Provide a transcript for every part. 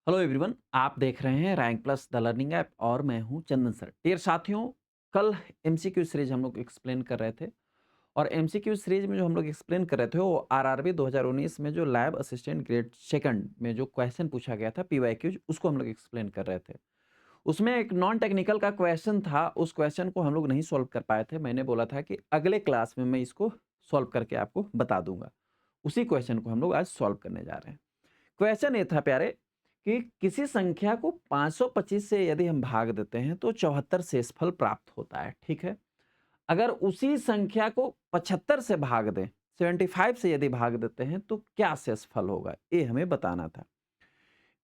Hello everyone, आप देख रहे हैं rank plus the learning app और मैं हूं चंदन सर। डियर साथियों, कल एमसीक्यू सीरीज हम लोग एक्सप्लेन कर रहे थे और एमसीक्यू सीरीज में जो हम लोग एक्सप्लेन कर रहे थे वो आरआरबी 2019 में जो लैब असिस्टेंट ग्रेड सेकंड में जो क्वेश्चन पूछा गया था पीवाईक्यूज, उसको हम लोग एक्सप्लेन कर रहे थे। उसमें एक नॉन टेक्निकल का क्वेश्चन था, उस क्वेश्चन को हम लोग नहीं सॉल्व कर पाए थे। मैंने बोला था कि अगले क्लास में मैं इसको सॉल्व करके आपको बता दूंगा। उसी क्वेश्चन को हम लोग आज सॉल्व करने जा रहे हैं। क्वेश्चन ये था प्यारे कि किसी संख्या को 525 से यदि हम भाग देते हैं तो 74 शेषफल प्राप्त होता है। ठीक है, अगर उसी संख्या को 75 से भाग दें, 75 से यदि भाग देते हैं तो क्या शेषफल होगा, ये हमें बताना था।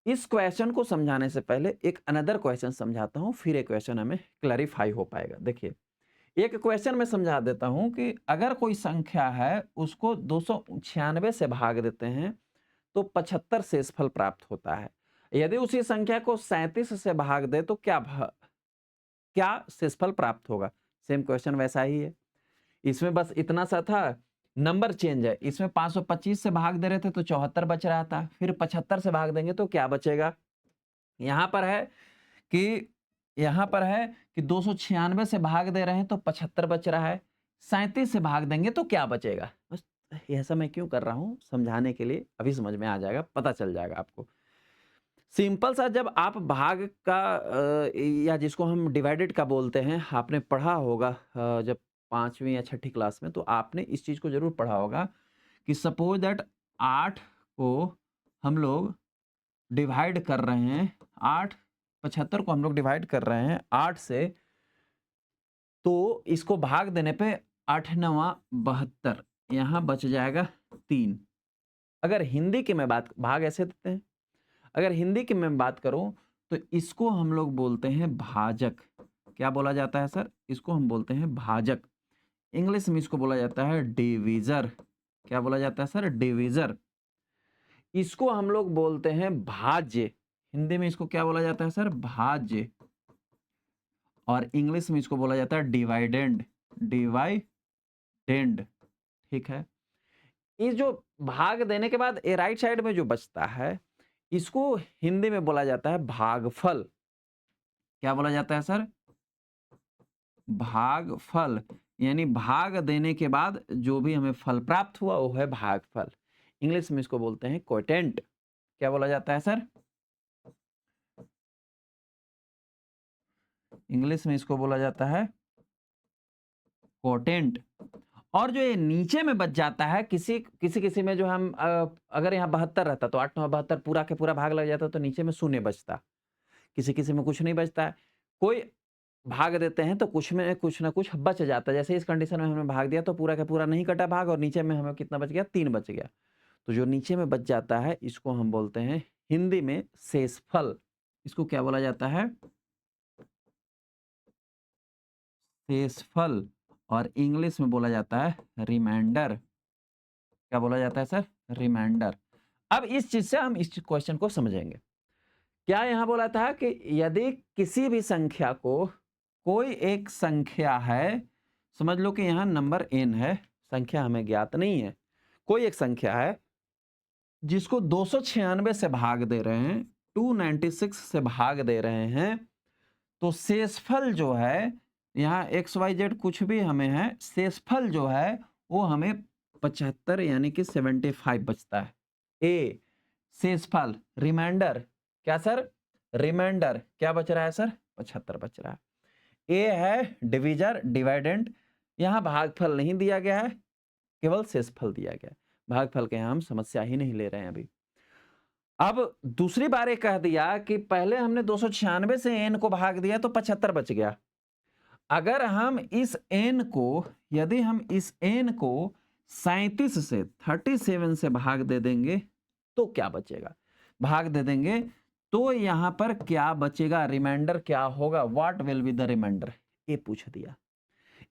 इस क्वेश्चन को समझाने से पहले एक अनदर क्वेश्चन समझाता हूं, फिर एक क्वेश्चन हमें क्लैरिफाई हो पाएगा। देखिए, एक क्वेश्चन में समझा देता हूं कि अगर कोई संख्या है उसको 296 से भाग देते हैं तो 75 शेषफल प्राप्त होता है। यदि उसी संख्या को 37 से भाग दे तो क्या शेषफल प्राप्त होगा। सेम क्वेश्चन वैसा ही है। इसमें बस इतना सा था, नंबर चेंज है। इसमें 525 से भाग दे रहे थे तो 74 बच रहा था, फिर 75 से भाग देंगे तो क्या बचेगा। यहाँ पर है कि यहाँ पर है कि 296 से भाग दे रहे हैं तो 75 बच रहा है, 37 से भाग देंगे तो क्या बचेगा। बस ये ऐसा मैं क्यों कर रहा हूँ, समझाने के लिए। अभी समझ में आ जाएगा, पता चल जाएगा आपको। सिंपल सा, जब आप भाग का या जिसको हम डिवाइडेड का बोलते हैं, आपने पढ़ा होगा जब 5वीं या 6ठी क्लास में, तो आपने इस चीज़ को ज़रूर पढ़ा होगा कि सपोज दैट 8 को हम लोग डिवाइड कर रहे हैं, 8 75 को हम लोग डिवाइड कर रहे हैं 8 से, तो इसको भाग देने पे 8 नवा 72, यहाँ बच जाएगा 3। अगर हिंदी की मैं बात, भाग ऐसे देते हैं, अगर हिंदी की मैं बात करूं तो इसको हम लोग बोलते हैं भाजक। क्या बोला जाता है सर? इसको हम बोलते हैं भाजक। इंग्लिश में इसको बोला जाता है डिवीजर। क्या बोला जाता है सर? डिवीजर। इसको हम लोग बोलते हैं भाज्य। हिंदी में इसको क्या बोला जाता है सर? भाज्य। और इंग्लिश में इसको बोला जाता है डिवाइडेंड। डिवाइडेंड। ठीक है, ये जो भाग देने के बाद ये राइट साइड में जो बचता है, इसको हिंदी में बोला जाता है भागफल। क्या बोला जाता है सर? भागफल। यानी भाग देने के बाद जो भी हमें फल प्राप्त हुआ वो है भागफल। इंग्लिश में इसको बोलते हैं क्वोटेंट। क्या बोला जाता है सर? इंग्लिश में इसको बोला जाता है क्वोटेंट। और जो ये नीचे में बच जाता है, किसी किसी किसी में जो हम अगर यहाँ 72 रहता तो 8 9 72 पूरा के पूरा भाग लग जाता तो नीचे में शून्य बचता। किसी किसी में कुछ नहीं बचता है। कोई भाग देते हैं तो कुछ में कुछ ना कुछ बच जाता है। जैसे इस कंडीशन में हमने भाग दिया तो पूरा का पूरा नहीं कटा भाग, और नीचे में हमें कितना बच गया? 3 बच गया। तो जो नीचे में बच जाता है इसको हम बोलते हैं हिंदी में शेषफल। इसको क्या बोला जाता है? शेषफल। और इंग्लिश में बोला जाता है रिमाइंडर। क्या बोला जाता है सर? रिमाइंडर। अब इस चीज से हम इस क्वेश्चन को समझेंगे। क्या यहां बोला था कि यदि किसी भी संख्या को, कोई एक संख्या है, समझ लो कि यहां नंबर n है, संख्या हमें ज्ञात नहीं है, कोई एक संख्या है जिसको 296 से भाग दे रहे हैं, 296 से भाग दे रहे हैं, तो शेषफल जो है, यहाँ एक्स वाई जेड कुछ भी हमें है, शेषफल जो है वो हमें 75 यानी कि 75 बचता है। ए शेषफल, रिमाइंडर। क्या सर? रिमाइंडर क्या बच रहा है सर? 75 बच रहा है। ए है डिवीजर, डिवाइडेंड। यहाँ भागफल नहीं दिया गया है, केवल शेषफल दिया गया है। भागफल के यहाँ हम समस्या ही नहीं ले रहे हैं अभी। अब दूसरी बार ये कह दिया कि पहले हमने 296 से n को भाग दिया तो 75 बच गया। अगर हम इस n को, यदि हम इस n को 37 से 37 से भाग दे देंगे तो क्या बचेगा? भाग दे देंगे तो यहां पर क्या बचेगा? रिमाइंडर क्या होगा? What will be the reminder? ये पूछ दिया।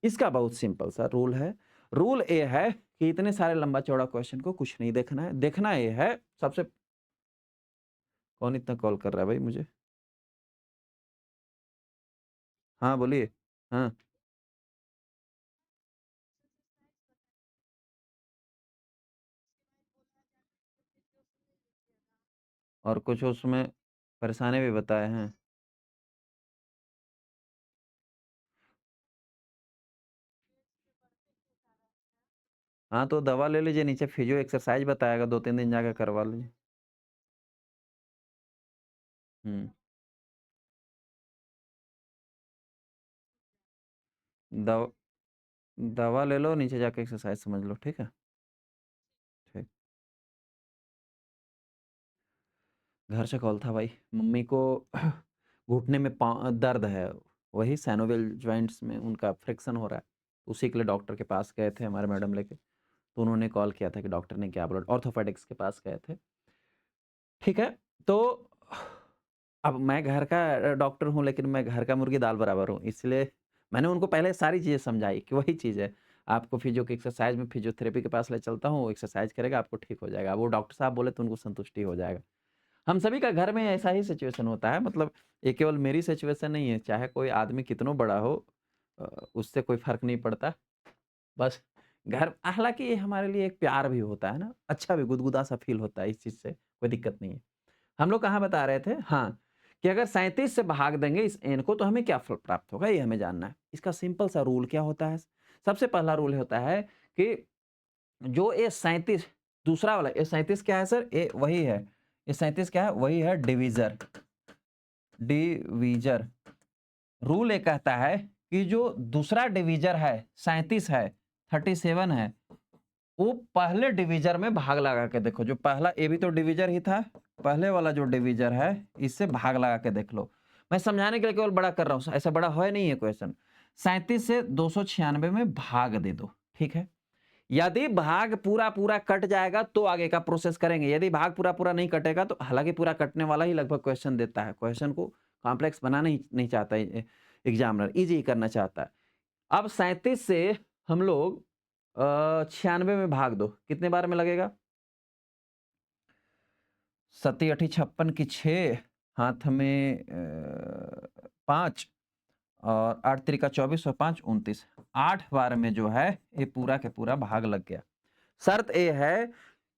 इसका बहुत सिंपल सा रूल है। रूल ये है कि इतने सारे लंबा चौड़ा क्वेश्चन को कुछ नहीं देखना है। देखना ये है सबसे, कौन इतना कॉल कर रहा है भाई मुझे? हाँ बोलिए। हाँ, और कुछ उसमें परेशानी भी बताए हैं। हाँ, तो दवा ले लीजिए, नीचे फिजियो एक्सरसाइज बताएगा, 2-3 दिन जाके करवा लीजिए। हुँ, दव दवा ले लो, नीचे जाके एक्सरसाइज समझ लो, ठीक है? ठीक। घर से कॉल था भाई, मम्मी को घुटने में दर्द है, वही सैनोवियल जॉइंट्स में उनका फ्रिक्शन हो रहा है, उसी के लिए डॉक्टर के पास गए थे हमारे मैडम लेके, तो उन्होंने कॉल किया था कि डॉक्टर ने क्या बोला, ऑर्थोपेडिक्स के पास गए थे। ठीक है, तो अब मैं घर का डॉक्टर हूँ, लेकिन मैं घर का मुर्गी दाल बराबर हूँ, इसलिए मैंने उनको पहले सारी चीज़ें समझाई कि वही चीज़ है, आपको फिजियो की एक्सरसाइज में फिजियोथेरेपी के पास ले चलता हूँ, वो एक्सरसाइज करेगा, आपको ठीक हो जाएगा। वो डॉक्टर साहब बोले तो उनको संतुष्टि हो जाएगा। हम सभी का घर में ऐसा ही सिचुएशन होता है, मतलब ये केवल मेरी सिचुएशन नहीं है, चाहे कोई आदमी कितना बड़ा हो उससे कोई फ़र्क नहीं पड़ता। बस घर, हालाँकि ये हमारे लिए एक प्यार भी होता है ना, अच्छा भी गुदगुदा सा फ़ील होता है इस चीज़ से, कोई दिक्कत नहीं है। हम लोग कहाँ बता रहे थे? हाँ, कि अगर 37 से भाग देंगे इस n को तो हमें क्या फल प्राप्त होगा, ये हमें जानना है। इसका सिंपल सा रूल क्या होता है? सबसे पहला रूल होता है कि जो ये 37 दूसरा वाला ये 37 क्या है सर? ये वही है। ये 37 क्या है? वही है डिवीज़र। डिवीज़र। रूल ये कहता है कि जो दूसरा डिवीज़र है, 37 है, 37 है, वो पहले डिवीज़र में भाग लगा के देखो। जो पहला ये भी तो डिवीज़र ही था। पहले वाला जो डिवीज़र है, इससे भाग लगा के देख लो। मैं समझाने के लिए केवल बड़ा कर रहा हूँ, ऐसा बड़ा है नहीं है क्वेश्चन। 37 से 296 में भाग दे दो, ठीक है? यदि भाग पूरा-पूरा कट जाएगा तो आगे का प्रोसेस करेंगे। यदि भाग पूरा-पूरा नहीं कटेगा तो हालाँकि पूरा कटने वाला ही लगभग क्वेश्चन देता है। क्वेश्चन को कॉम्प्लेक्स बनाना ही नहीं चाहता एग्ज़ामिनर, ईज़ी करना चाहता है। अब 37 से हम लोग 96 में भाग दो, कितने बार में लगेगा? सत्ती अठी 56 की 6, हाथ में 5 और 8 तिरिका 24 और 5 29, 8 बार में जो है ये पूरा के पूरा भाग लग गया। शर्त ये है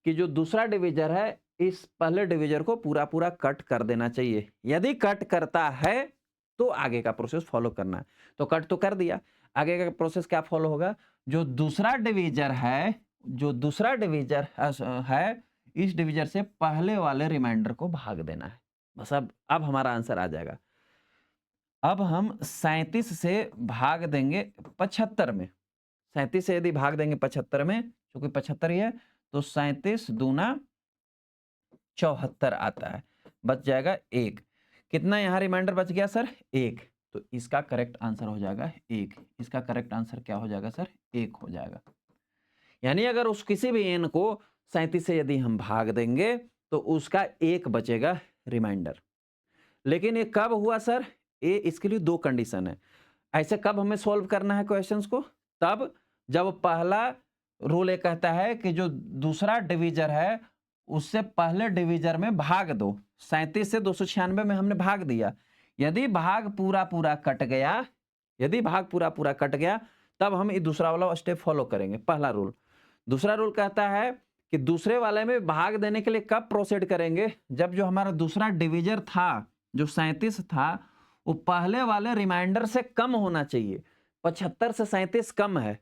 कि जो दूसरा डिवीज़र है, इस पहले डिवीज़र को पूरा-पूरा कट कर देना चाहिए। यदि कट करता है, तो आगे का प्रोसेस फ़ॉलो करना है। तो कट तो कर दिया, आगे का प्रोसेस क्या फ़ॉलो होगा? जो दूसरा डिवीज़र है, जो दूसरा डिवीज़र है, इस डिवीज़र से पहले वाले रिमाइंडर को भाग देना है। बस अब हमारा आंसर आ जाएगा। अब हम 37 से भाग देंगे 75 में। 37 से यदि भाग देंगे 75 में, चूँकि 75 ही है, तो 37 दूना 74 आता है, बच जाएगा 1। कितना यहाँ रिमाइंडर बच गया सर? 1। तो इसका करेक्ट आंसर हो जाएगा 1। इसका करेक्ट आंसर क्या हो जाएगा सर? 1 हो जाएगा। यानी अगर उस किसी भी n को 37 से यदि हम भाग देंगे, तो उसका 1 बचेगा रिमाइंडर। लेकिन ये कब हुआ सर? ये इसके लिए 2 कंडीशन है। ऐसे कब हमें सॉल्व करना है क्वेश्चंस को? तब जब पहला रूल ये कहता है कि जो दूसरा डिवीज़र है, उससे पहले डिवीज़र में भाग दो। 37 से 296 में हमने भाग दिया। यदि भाग पूरा-पूरा कट गया, यदि भाग पूरा-पूरा कट गया, तब हम ये दूसरा वाला स्टेप फॉलो करेंगे, पहला रूल। दूसरा रूल कहता है कि दूसरे वाले में भाग देने के लिए कब प्रोसीड करेंगे? जब जो हमारा दूसरा डिवीज़र था, जो 37 था, वो पहले वाले रिमाइंडर से कम होना चाहिए। 75 से 37 कम है।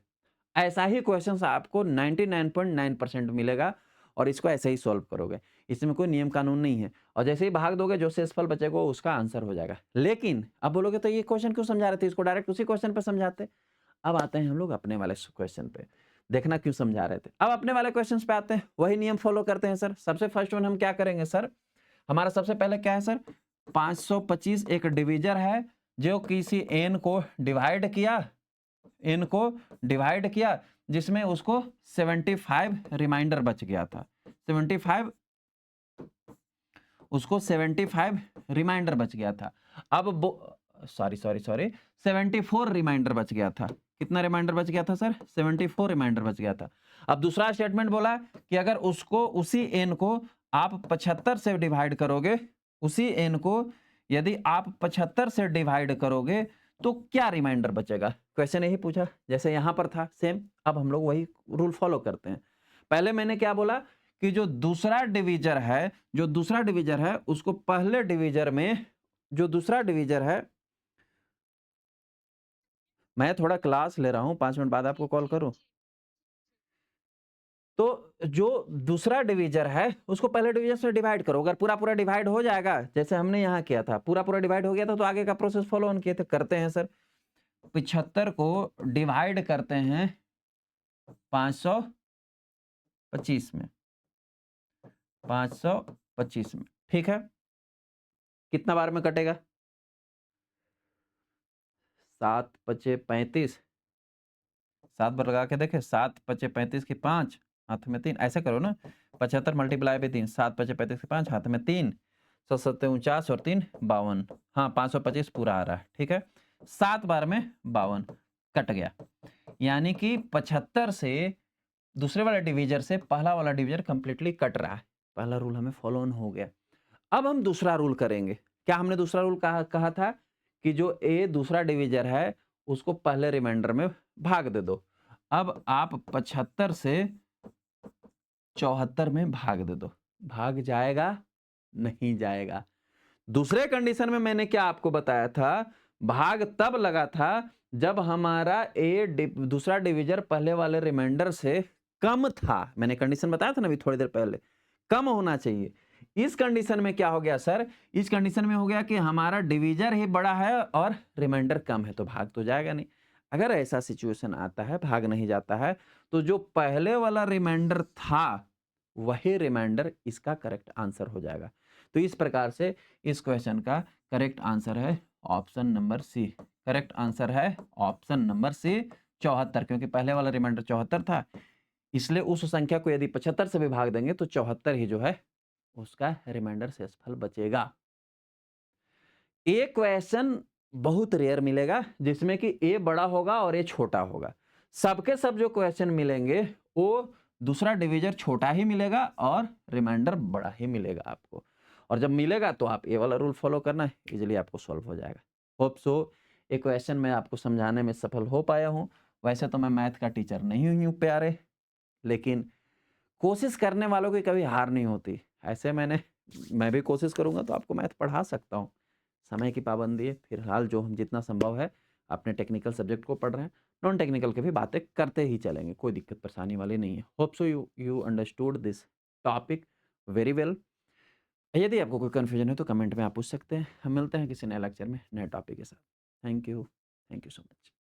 ऐसा ही क्वेश्चंस आपको 99.9% मिलेगा और इसको ऐसे ही सॉल्व करोगे। इसमें कोई नियम कानून नहीं है और जैसे ही भाग दोगे जो शेषफल बचेगा वो उसका आंसर हो जाएगा। लेकिन अब बोलोगे तो ये क्वेश्चन क्यों समझा रहे थे? इसको डायरेक्ट उसी क्वेश्चन पे समझाते। अब आते हैं हम लोग अपने वाले क्वेश्चन पे। देखना क्यों समझा रहे थे। अब अपने वाले क्वेश्चंस पे आते हैं। वही नियम फॉलो करते हैं सर। सबसे फर्स्ट वन हम क्या करेंगे सर? हमारा सबसे पहले क्या है सर? 525 एक डिवीज़र है जो किसी n को डिवाइड किया, n को डिवाइड किया जिसमें उसको 75 रिमाइंडर बच गया था। 75 उसको 75 रिमाइंडर बच गया था। अब सॉरी 74 रिमाइंडर बच गया था। कितना रिमाइंडर बच गया था सर? 74 रिमाइंडर बच गया था। अब दूसरा स्टेटमेंट बोला कि अगर उसको उसी n को आप 75 से डिवाइड करोगे, उसी n को यदि आप 75 से डिवाइड करोगे तो क्या रिमाइंडर बचेगा? क्वेश्चन यही पूछा जैसे यहाँ पर था सेम। अब हम लोग वही रूल फॉलो करते हैं। पहले मैंने क्या बोला कि जो दूसरा डिवीजर है उसको पहले डिवीजर में, जो दूसरा डिवीजर है, मैं थोड़ा क्लास ले रहा हूँ, 5 मिनट बाद आपको कॉल करूँ? तो जो दूसरा डिवीजर है उसको पहले डिवीजर से डिवाइड करो। अगर पूरा-पूरा डिवाइड हो जाएगा, जैसे हमने यहाँ किया था, पूरा-पूरा डिवाइड हो गया था तो आगे का प्रोसेस फॉलो ऑन किए थे। करते हैं सर, 75 को डिवाइड करते हैं 525 में, 525 में, ठीक है? कितना बार में कटेगा? 7 पचे 35, 7 बार लगा के देखें, 7 पचे 35 की 5, हाथ में 3, ऐसे करो ना, 75 मल्टीप्लाई बाय 3, 7 पचे 35 की 5, हाथ में 3, 7 सत्ते 49 और 3 52, हाँ 525 पूरा आ रहा है, ठीक है? 7 बार में 52 कट गया, यानी कि 75 से दूसरे वाले डिवीजर से पहला वाला डिवीजर कंप्लीटली कट रहा है। पहला रूल हमें फॉलो ऑन हो गया। अब हम दूसरा रूल करेंगे। क्या हमने दूसरा रूल कहा था कि जो ए दूसरा डिवीजर है उसको पहले रिमाइंडर में भाग दे दो। अब आप 75 से 74 में भाग दे दो। भाग जाएगा? नहीं जाएगा। दूसरे कंडीशन में मैंने क्या आपको बताया था, भाग तब लगा था जब हमारा दूसरा डिवीजर पहले वाले रिमाइंडर से कम था। मैंने कंडीशन बताया था ना अभी थोड़ी देर पहले, कम होना चाहिए। इस कंडीशन में क्या हो गया सर, इस कंडीशन में हो गया कि हमारा डिवीजर ही बड़ा है और रिमाइंडर कम है, तो भाग तो जाएगा नहीं। अगर ऐसा सिचुएशन आता है, भाग नहीं जाता है, तो जो पहले वाला रिमाइंडर था वही रिमाइंडर इसका करेक्ट आंसर हो जाएगा। तो इस प्रकार से इस क्वेश्चन का करेक्ट आंसर है option number C. Correct answer है ऑप्शन नंबर सी 74, क्योंकि पहले वाला रिमाइंडर 74 था, इसलिए उस संख्या को यदि 75 से भी भाग देंगे तो 74 ही जो है उसका रिमाइंडर शेषफल बचेगा। ए क्वेश्चन बहुत रेयर मिलेगा जिसमें कि ए बड़ा होगा और ए छोटा होगा। सबके सब जो क्वेश्चन मिलेंगे वो दूसरा डिवीजर छोटा ही मिलेगा और रिमाइंडर बड़ा ही मिलेगा आपको। और जब मिलेगा तो आप ये वाला रूल फॉलो करना, इजीली आपको सॉल्व हो जाएगा। होप सो ये क्वेश्चन मैं आपको समझाने में सफल हो पाया हूँ। वैसे तो मैं मैथ का टीचर नहीं हूँ प्यारे, लेकिन कोशिश करने वालों की कभी हार नहीं होती। ऐसे मैं भी कोशिश करूँगा तो आपको मैथ पढ़ा सकता हूँ। समय की पाबंदी है, फिलहाल जो हम जितना संभव है अपने टेक्निकल सब्जेक्ट को पढ़ रहे हैं, नॉन टेक्निकल की भी बातें करते ही चलेंगे, कोई दिक्कत परेशानी वाली नहीं है। Hope so you understood this topic very well. यदि आपको कोई कन्फ्यूजन है तो कमेंट में आप पूछ सकते हैं। हम मिलते हैं किसी नए लेक्चर में नए टॉपिक के साथ। Thank you so much.